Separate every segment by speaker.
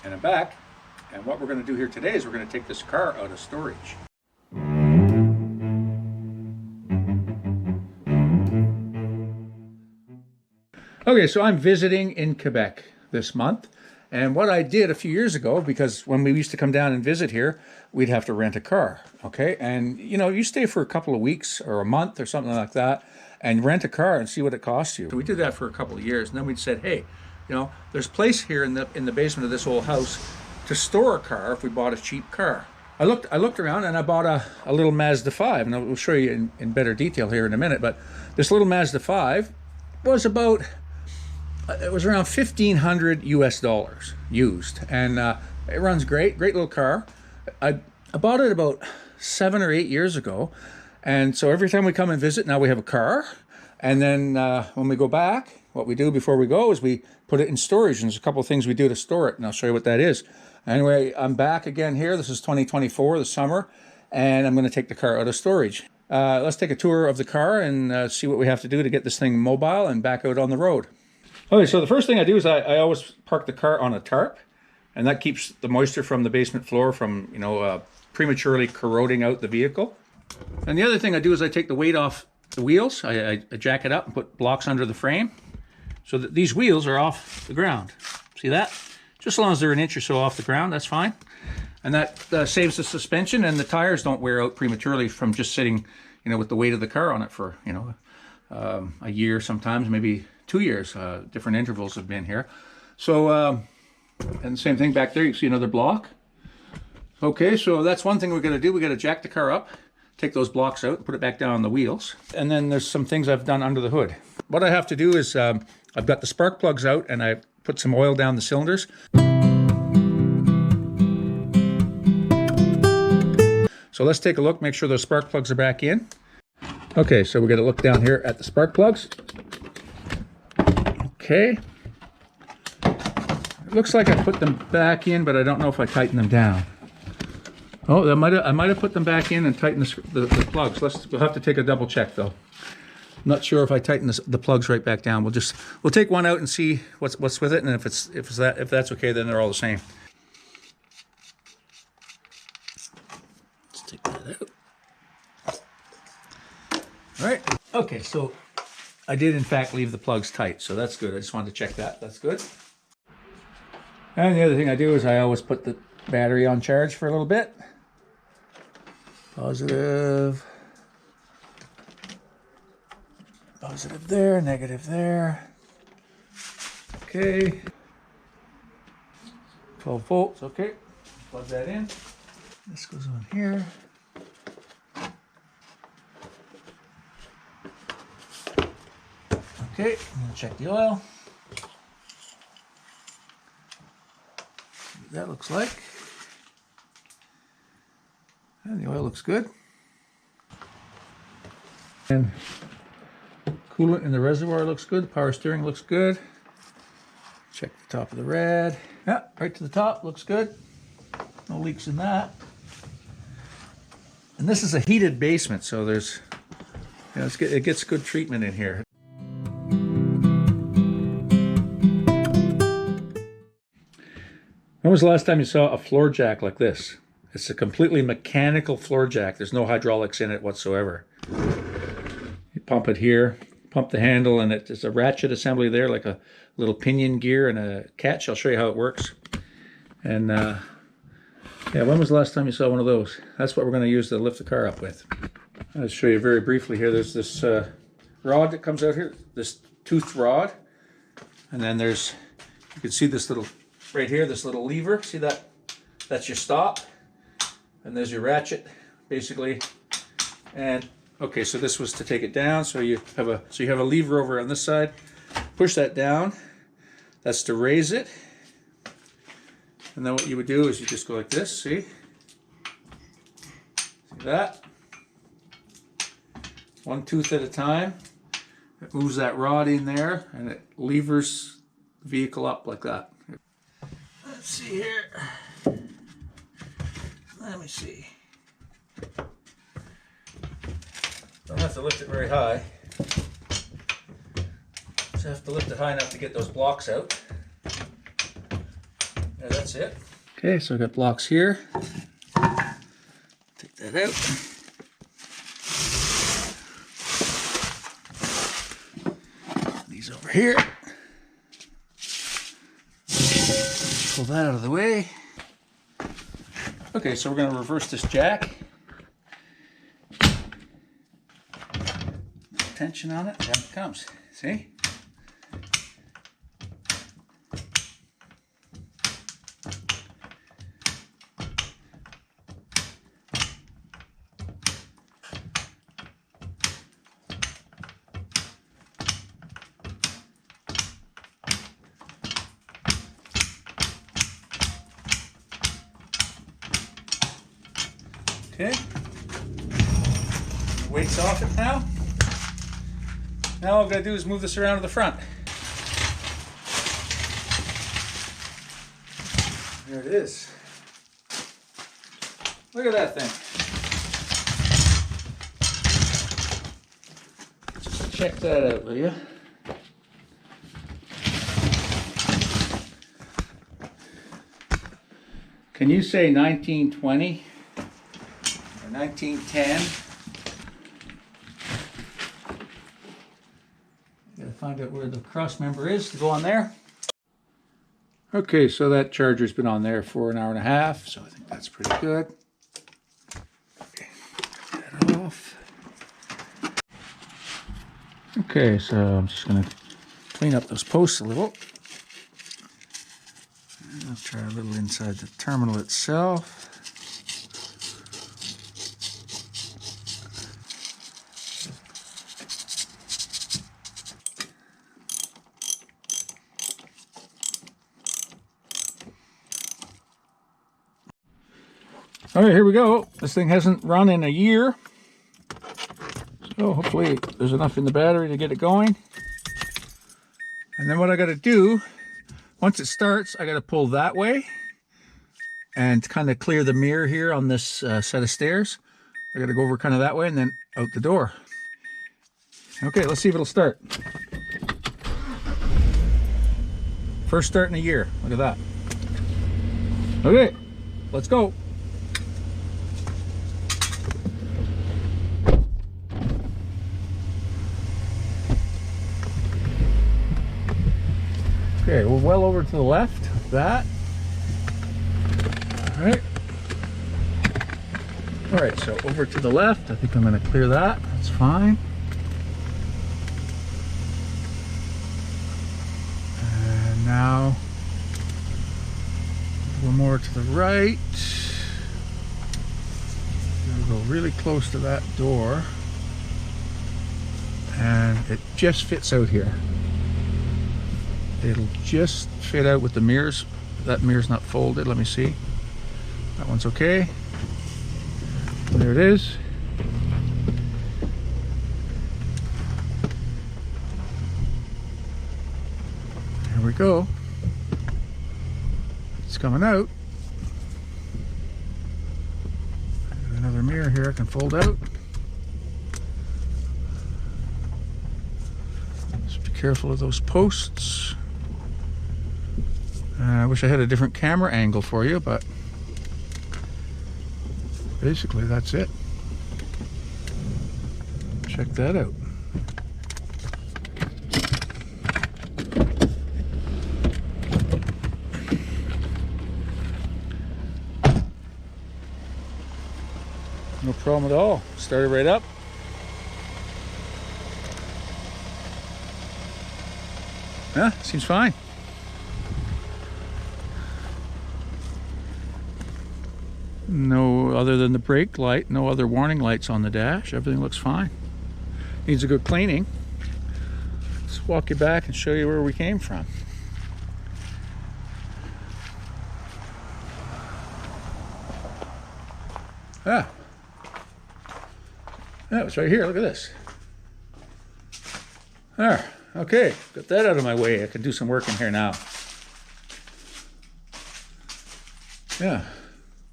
Speaker 1: And I'm back, and what we're going to do here today is we're going to take this car out of storage. Okay, so I'm visiting in Quebec this month, and what I did a few years ago, because when we used to come down and visit here, we'd have to rent a car, okay? And you know, you stay for a couple of weeks or a month or something like that, and rent a car and see what it costs you. So we did that for a couple of years, and then we said, hey, you know, there's a place here in the basement of this old house to store a car if we bought a cheap car. I looked around and I bought a little Mazda 5, and I'll show you in better detail here in a minute, but this little Mazda 5 was about, it was around $1,500 US used, and it runs great little car. I bought it about 7 or 8 years ago, and so every time we come and visit, now we have a car, and then when we go back, what we do before we go is we put it in storage, and there's a couple of things we do to store it, and I'll show you what that is. Anyway, I'm back again here. This is 2024, the summer, and I'm going to take the car out of storage. Let's take a tour of the car and see what we have to do to get this thing mobile and back out on the road. Okay, so the first thing I do is I always park the car on a tarp, and that keeps the moisture from the basement floor from, you know, prematurely corroding out the vehicle. And the other thing I do is I take the weight off the wheels. I jack it up and put blocks under the frame so that these wheels are off the ground. See that? Just as long as they're an inch or so off the ground, that's fine. And that saves the suspension, and the tires don't wear out prematurely from just sitting, you know, with the weight of the car on it for, you know, a year, sometimes maybe 2 years. Different intervals have been here. So, and the same thing back there, you see another block. Okay, so that's one thing we're gonna do. We gotta jack the car up, take those blocks out, put it back down on the wheels. And then there's some things I've done under the hood. What I have to do is, I've got the spark plugs out, and I put some oil down the cylinders. So let's take a look, make sure those spark plugs are back in. Okay, so we're gonna look down here at the spark plugs. Okay. It looks like I put them back in, but I don't know if I tighten them down. Oh, I might have put them back in and tightened the plugs. We'll have to take a double check though. I'm not sure if I tighten the plugs right back down. We'll take one out and see what's with it, and if that's okay, then they're all the same. Let's take that out. All right. Okay, so I did in fact leave the plugs tight, so that's good. I just wanted to check that. That's good. And the other thing I do is I always put the battery on charge for a little bit. Positive there, negative there. Okay. 12 volts, okay. Plug that in. This goes on here. Okay, I'm gonna check the oil. See what that looks like. And the oil looks good. And coolant in the reservoir looks good. The power steering looks good. Check the top of the rad. Yeah, right to the top, looks good. No leaks in that. And this is a heated basement, so there's, you know, it gets good treatment in here. When was the last time you saw a floor jack like this? It's a completely mechanical floor jack. There's no hydraulics in it whatsoever. You pump it here, pump the handle, and it's a ratchet assembly there, like a little pinion gear and a catch. I'll show you how it works. And yeah, when was the last time you saw one of those? That's what we're going to use to lift the car up with. I'll show you very briefly here. There's this rod that comes out here, this toothed rod. And then there's, you can see this little, right here, this little lever. See that? That's your stop. And there's your ratchet, basically. And okay, so this was to take it down. So you have a lever over on this side. Push that down. That's to raise it. And then what you would do is you just go like this, see? See that? One tooth at a time. It moves that rod in there and it levers the vehicle up like that. Let's see here. Let me see. Don't have to lift it very high. Just have to lift it high enough to get those blocks out. Yeah, that's it. Okay, so I got blocks here. Take that out. These over here. Pull that out of the way. Okay, so we're going to reverse this jack. Tension on it, down it comes. See? Okay. Weight's off it now. Now all I've got to do is move this around to the front. There it is. Look at that thing. Just check that out, will you? Can you say 1920 or 1910? Gotta find out where the cross member is to go on there. Okay, so that charger's been on there for an hour and a half, so I think that's pretty good. Okay, get that off. Okay, so I'm just gonna clean up those posts a little. I'll try a little inside the terminal itself. All right, here we go. This thing hasn't run in a year, so hopefully there's enough in the battery to get it going. And then what I got to do, once it starts, I got to pull that way and kind of clear the mirror here on this set of stairs. I got to go over kind of that way and then out the door. Okay, let's see if it'll start. First start in a year. Look at that. Okay, let's go. Okay, we're well over to the left of that. All right, so over to the left. I think I'm going to clear that. That's fine. And now a little more to the right. We'll go really close to that door. And it just fits out here. It'll just fit out with the mirrors. That mirror's not folded. Let me see. That one's okay. There it is. There we go. It's coming out. Another mirror here I can fold out. Just be careful of those posts. I wish I had a different camera angle for you, but basically that's it. Check that out. No problem at all. Start it right up. Yeah, seems fine. No, other than the brake light, no other warning lights on the dash. Everything looks fine. Needs a good cleaning. Let's walk you back and show you where we came from. Ah. Yeah, it's right here. Look at this. There. Okay. Got that out of my way. I can do some work in here now. Yeah.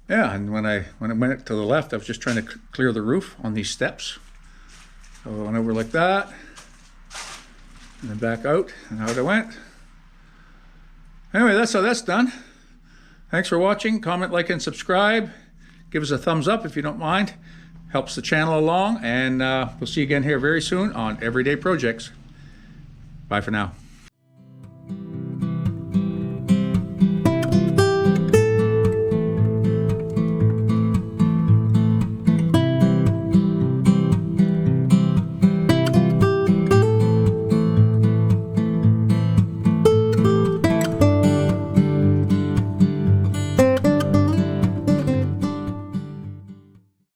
Speaker 1: Yeah, and when I went to the left, I was just trying to clear the roof on these steps. So I went over like that, and then back out, and out I went. Anyway, that's how that's done. Thanks for watching. Comment, like, and subscribe. Give us a thumbs up if you don't mind. Helps the channel along, and we'll see you again here very soon on Everyday Projects. Bye for now.